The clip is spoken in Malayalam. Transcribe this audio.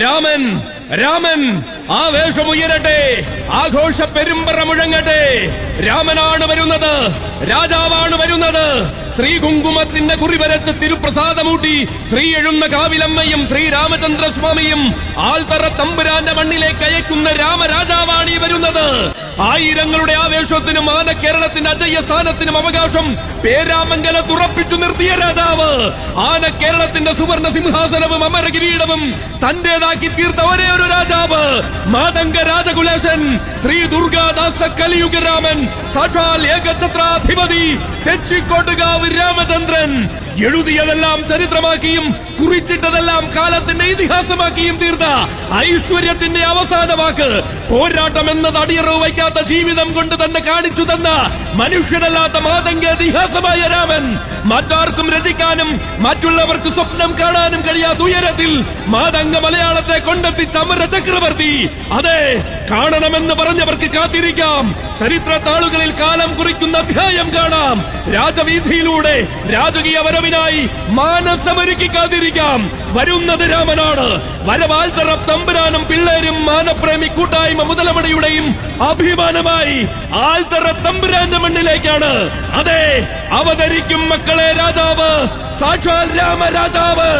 രാമൻ രാമൻ ആവേശമുയരട്ടെ, ആഘോഷ പെരുമ്പറ മുഴങ്ങട്ടെ. രാമനാണ് വരുന്നത്, രാജാവാണ് വരുന്നത്. ശ്രീ കുങ്കുമത്തിന്റെ കുറിവരച്ച് തിരുപ്രസാദമൂട്ടി ശ്രീ എഴുന്ന കാവിലമ്മയും ശ്രീരാമചന്ദ്രസ്വാമിയും ആൽത്തറ തമ്പുരാന്റെ മണ്ണിലേക്ക് അയക്കുന്ന രാമരാജാവാണ് ഈ വരുന്നത്. ആയിരങ്ങളുടെ ആവേശത്തിനും ആന കേരളത്തിന്റെ അജയ്യ സ്ഥാനത്തിനും അവകാശം പേരാമംഗലത്ത് ഉറപ്പിച്ചു നിർത്തിയ രാജാവ്, ആന കേരളത്തിന്റെ സുവർണ സിംഹാസനവും അമരകിരീടവും തന്റേതാക്കി തീർത്ത ഒരേ ഒരു രാജാവ്, മാതംഗ രാജകുലേശൻ ശ്രീ ദുർഗാദാസ കലിയുഗരാമൻ, സാക്ഷാൽ ഏകഛത്രാധിപതി തെച്ചിക്കോട്ടുകാവ് രാമചന്ദ്രൻ. എഴുതിയതെല്ലാം ചരിത്രമാക്കിയും കുറിച്ചിട്ടതെല്ലാം കാലത്തിന്റെ ഇതിഹാസമാക്കിയും തീർത്ത ഐശ്വര്യത്തിന്റെ അവസാന വാക്ക്, പോരാട്ടം എന്നത് അടിയറവ് വയ്ക്കാത്ത ജീവിതം കൊണ്ട് തന്നെ കാണിച്ചു തന്ന മനുഷ്യനല്ലാത്ത മാതംഗ ഇതിഹാസമായ രാമൻ, മറ്റാർക്കും രചിക്കാനും മറ്റുള്ളവർക്ക് സ്വപ്നം കാണാനും കഴിയാത്ത ഉയരത്തിൽ മാതംഗ മലയാളത്തെ കൊണ്ടെത്തിച്ച അമര ചക്രവർത്തി. അതെ, കാണണമെന്ന് പറഞ്ഞവർക്ക് കാത്തിരിക്കാം. ചരിത്ര താളുകളിൽ കാലം കുറിക്കുന്ന അധ്യായം കാണാം. രാജവീഥിയിലൂടെ രാജകീയ വരവിനായി മാനസമൊരുക്കി കാത്തിരിക്കാം. വരുന്നത് രാമനാണ്. വരവാൽത്തറ തമ്പുരാനും പിള്ളേരും മാനപ്രേമി കൂട്ടായ്മ മുതലമടയുടെയും അഭിമാനമായി ആൽത്തറ തമ്പുരാന്റെ മണ്ണിലേക്കാണ്. അതെ, അവതരിക്കും മക്കളെ രാജാവ്, സാക്ഷാൽ രാമരാജാവ്.